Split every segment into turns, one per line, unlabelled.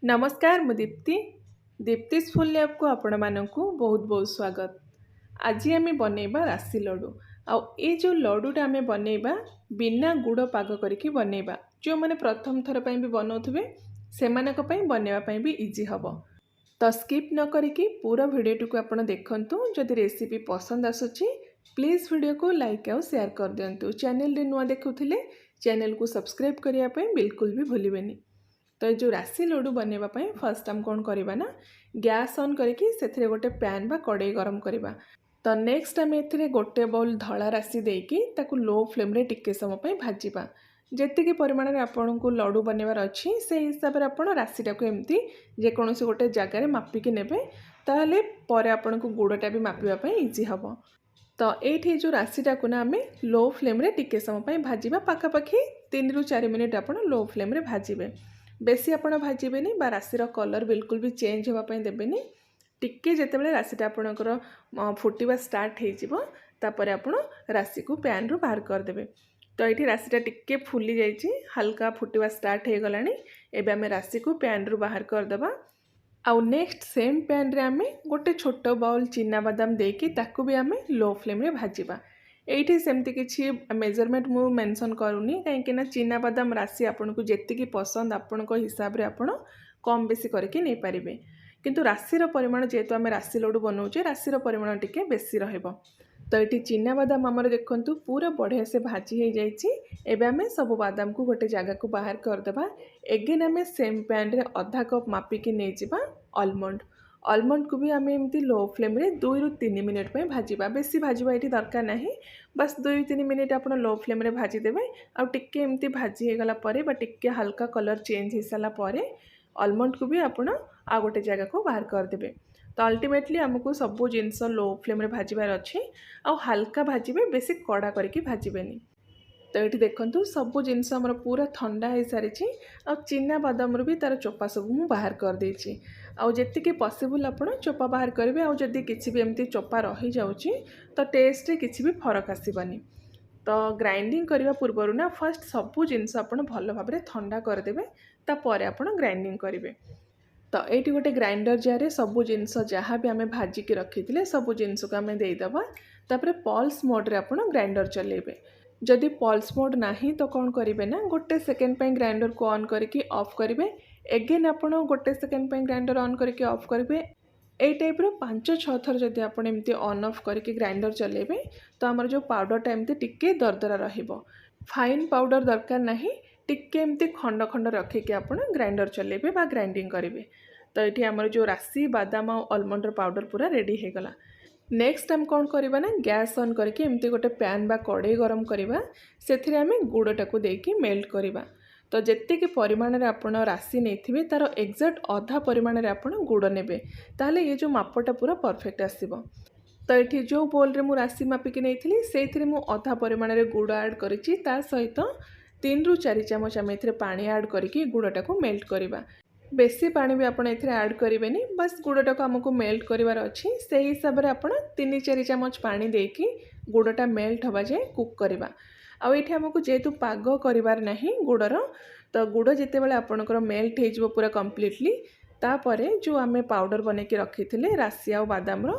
नमस्कार मु Deepti दीप्तिस full lab को आपण मानकु बहुत बहुत स्वागत। आज आम बनैबा राशि लड्डू आ ये जो लड्डूटा आम बनैबा बिना गुड़ पाग करके बनैबा जो मैंने प्रथम थर पर भी बनाउथबे सेमानक पई बनैबा पई भी इजी हबो। तो स्किप न करिकी पूरा वीडियो को आपण देखंतु। जदि रेसिपी पसंद आसुची प्लीज वीडियो को लाइक और शेयर कर दियंतु। चैनल रे नुआ देखुथिले चैनल को सब्सक्राइब करिया पई बिल्कुल भी भूलिबेनी। तो ये जो राशि लड्डू बनवाई फर्स्ट आम कौन करवा ना गैस ऑन करके से गोटे पैन बा कड़े गरम करवा। तो नेक्स्ट आम ए गोटे बाउल धला राशि देकी ताकू लो फ्लेम रे टिके समय भाजवा। जी परिमाण में आपन को लड्डू बनवार अच्छी से हिसाब से आप राशिटा को एमती जेकोसी गोटे जगार मापिकी नेबे ताहले परे आपन को गुड़टा भी मापिबा इजी हम। तो ये जो राशिटा को ना आम लो फ्लेम रे टिके समय भाजवा पाखापाखि 3 ରୁ 4 मिनिट आप लो फ्लेम रे भाजबे। बेसी आपण भाजबेनी बा राशि कलर बिल्कुल भी चेंज होगापी देवेनि। टिके जितेबाला राशिटा आपणकर फुटवा स्टार्ट होपर आप राशि को पैन रू बाहर करदे। तो ये राशिटा टिके फुली जाइए हल्का फुटवा स्टार्ट हो गला। एबे आम राशि को पैन रू बाहर करदे। आउ नेक्स्ट सेम पैन रे आम गोटे छोट बाउल चिना बादाम देकी ताकू भी आम लो फ्लेम रे भाजवा। ये सेमती किसी मेजरमेंट मु मेंशन करूनी कहीं चिना बादाम राशि आपन को जेतिकी पसंद आपण हिसाब रे आपण कम बेसी करके नहीं पारिबे। किंतु राशिर परिमाण जेहेतु आम राशि लड्डू बनाऊे राशिर परिमाण टिके बेसी रहिबो। तो ये चिना बादाम आमर देखंतु पूरा बढ़िया से भाजी हो जाइए। एबे आम सब बादाम को गोटे जगह को बाहर करदे। एगेन आम सेम पैन रे आधा कप मापिकी नहीं जावा आलमंड। आलमंड को भी आम एमती लो फ्लेम रे 2 ରୁ 3 मिनिट पे भाजवा। बेसी भाजवा ये दरकार नहीं बस 2 ରୁ 3 मिनिट आप लो फ्लेम रे भाजीदेवे। आउ टिके एमती भाजी हो गला परे बा टिके हल्का कलर चेंज हो सारा परे आलमंड को भी आपण आ गोटे जगह को बाहर करदेवे। तो अल्टीमेटली आमको सबू जिनस लो फ्लेम रे भाजबार अच्छी आउ हल्का भाजबे बेसी कड़ा करके भाजबेनी। तो ये देखंतु सबू जिनस आमर पूरा ठंडा हो सारी आ चिना बादाम भी तार चोपा सब मु बाहर कर देछि। आउ जेतिकी पॉसिबल आपण चोपा बाहर करेंगे। आउ जदि किसी भी एमती चोपा रही जाउची तो टेस्ट रे किसी भी फरक आसीबानी। तो ग्राइंडिंग करने पूर्वर ना फर्स्ट सबू जिनस आप भल भाव में ठंडा करदे तापर आप ग्राइंडिंग करेंगे। तो ये गोटे ग्राइंडर जार सबू जिनस जहाँ भी आम भाजिकी रखी थे सबू जिनस को आम देदेबा। तापर पल्स मोड रे आप ग्राइंडर चलेबे। जदि पल्स मोड नहीं तो कौन करेंगे ना गोटे सेकेंड पे ग्राइंडर को ऑन करके ऑफ करेंगे। एगेन आप गोटे सेकेंड पे ग्राइंडर ऑन करके ऑफ करेंगे। यही टाइप 5-6 थर जदि आप एमती ऑन ऑफ करके ग्राइंडर चलेबे तो आमर जो पाउडरटा एमती टिके दरदरा रहिबो। फाइन पाउडर दरकार नहीं टिके एमती खंड खंड रखिके आप ग्राइंडर चलेबे बा ग्राइंडिंग करेंगे। तो ये आमर जो राशि बादाम और आलमंडर पाउडर पूरा रेडी हो गला। नेक्स्ट आम कौन करवा ना गैस ऑन करके एमती गोटे पैन बा कड़े गरम करवा से आम गुड़टा को देकी मेल्ट करवा। तो जेतिकी परिमाण में आप राशि नहीं तार एक्जाक्ट अधा परिमाण में आप गुड़ नेबे ताहले ये जो मापटा पूरा परफेक्ट आसीबो। तो ये जो बोल रे मु राशि मापिकी नहीं से मु अधा परिमाण में गुड़ ऐड करिछि ता सहित 3 ରୁ 4 ଚାମଚ आम ए पानी ऐड करके गुड़टा को मेल्ट करवा। बेसी पानी भी आपड़ ऐड करेंगे बस गुड़टा को आमको मेल्ट करार अच्छी से हिसाब से आप 3-4 चामच पानी देकी गुड़टा मेल्ट हवा जाए कुक करवा। आउ ये आमको जेहेतु पाग करार नहीं गुड़र तो गुड़ जिते बड़े आपणकर मेल्ट हो पूरा कम्प्लीटली तापर जो आम पाउडर बनैकी रखी थे राशि आ बादाम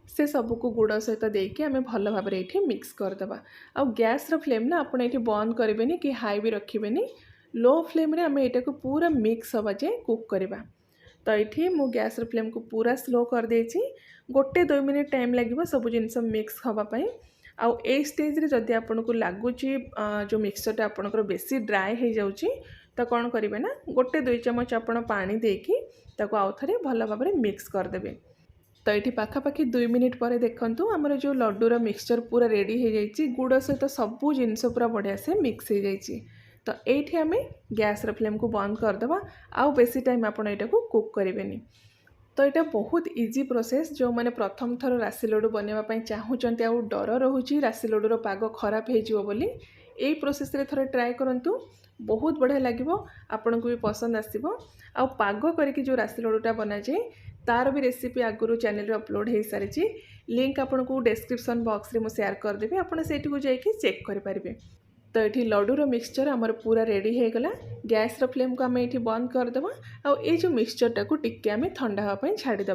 से सबको गुड़ सहित देकी आम भल भाव में ये मिक्स करदे। आउ गैस फ्लेम ना आप बंद करेंगे कि हाई भी रखेंगे लो फ्लेम रे आम यहाँ को पूरा मिक्स हवा जाए कुक करवा। तो ये मु गैस फ्लेम को पूरा स्लो कर देछि। 1-2 मिनिट टाइम लगे सब जिनस मिक्स हाँपाई। आउ ए स्टेज रे जदि आपन को लगुच जो मिक्सचरटा आपनकर बेसी ड्राए हो जाउची तो कौन करेंगे ना 1-2 चामच आप पानी देकी ताको आउ थरे भल भाव में मिक्स करदेवे। तो ये पाखापाखि 2 मिनिट पर देखंतु आमर जो लड्डूर मिक्सचर पूरा रेडी हो जाइए गुड़ सहित सबू जिनस पूरा बढ़िया से मिक्स हो जाइए। तो ये आम गैस फ्लेम को बंद करदे आउ बेसी टाइम आप कुक करेंगे। तो यहाँ बहुत इजी प्रोसेस जो मैंने प्रथम थर राशि लड्डू बनवाई चाहूँगी आउ डर रोचे राशि लड्डूर पाग खराब हो बोली यही प्रोसेस रे थोड़े ट्राए करूँ बहुत बढ़िया लगे आपन को भी पसंद आसो। आउ पाग करके जो राशि लड्डूटा बना जाए तार भी रेसिपी आगुरी चैनल रे अपलोड हो सारी लिंक आपन को डिस्क्रिप्शन बॉक्स रे मु शेयर करदेवी आपड़ से जाइए चेक करेंगे। तो ये लड्डूर मिक्सचर आमर पूरा रेडी हो गला। गैस फ्लेम को आम ये बंद करदे। आउ जो मिक्सचरटा को टिके आम ठंडा हाँपाई छाड़ीदे।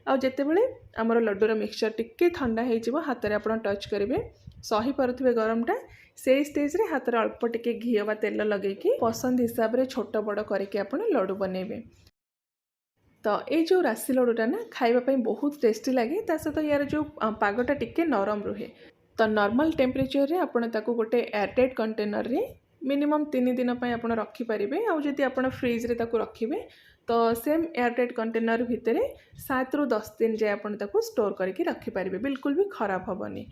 आते बेले आमर लड्डूर मिक्सचर टिके ठंडा हो हाथ में आप टच करेंगे सही पारे गरमटा से स्टेज रे हाथ में अल्प टिके घी बा तेल लगे पसंद हिसाब से छोट बड़ करके आप लड्डू बनइबे। तो ये जो राशि लड्डूटा ना खाइबापी बहुत टेस्टी लगे। सहित यार जो पागटा टिके नरम रुहे। तो नॉर्मल टेम्परेचर रे आपण ताको गोटे एयरटाइट कंटेनर रे मिनिमम 3 दिन आप रखिपारे। आउ जदि आप फ्रिज रे ताको रखिबे तो सेम एयरटाइट कंटेनर भितर 7 ରୁ 10 दिन जाए आप स्टोर करके रखिपारे, बिल्कुल भी खराब हेनी।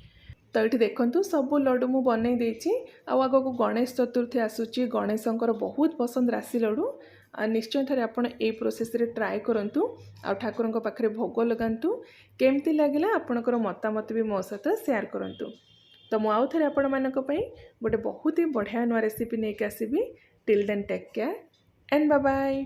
तो ये देखो सब लड्डू मु बनई देछि। आग को गणेश चतुर्थी आसूची, गणेशंकर बहुत पसंद राशि लड्डू। निश्चय थे आप प्रोसेस रे ट्राए करंतु आ ठाकुर पाखे भोग लगातु। केमती लगिला आपणकर मतामत भी मो सहित शेयर करंतु। तो मु आउ थे आपण मानक पई गोटे बहुत ही बढ़िया नुआ रेसिपी नहीं आसबि। Till then take care and bye bye.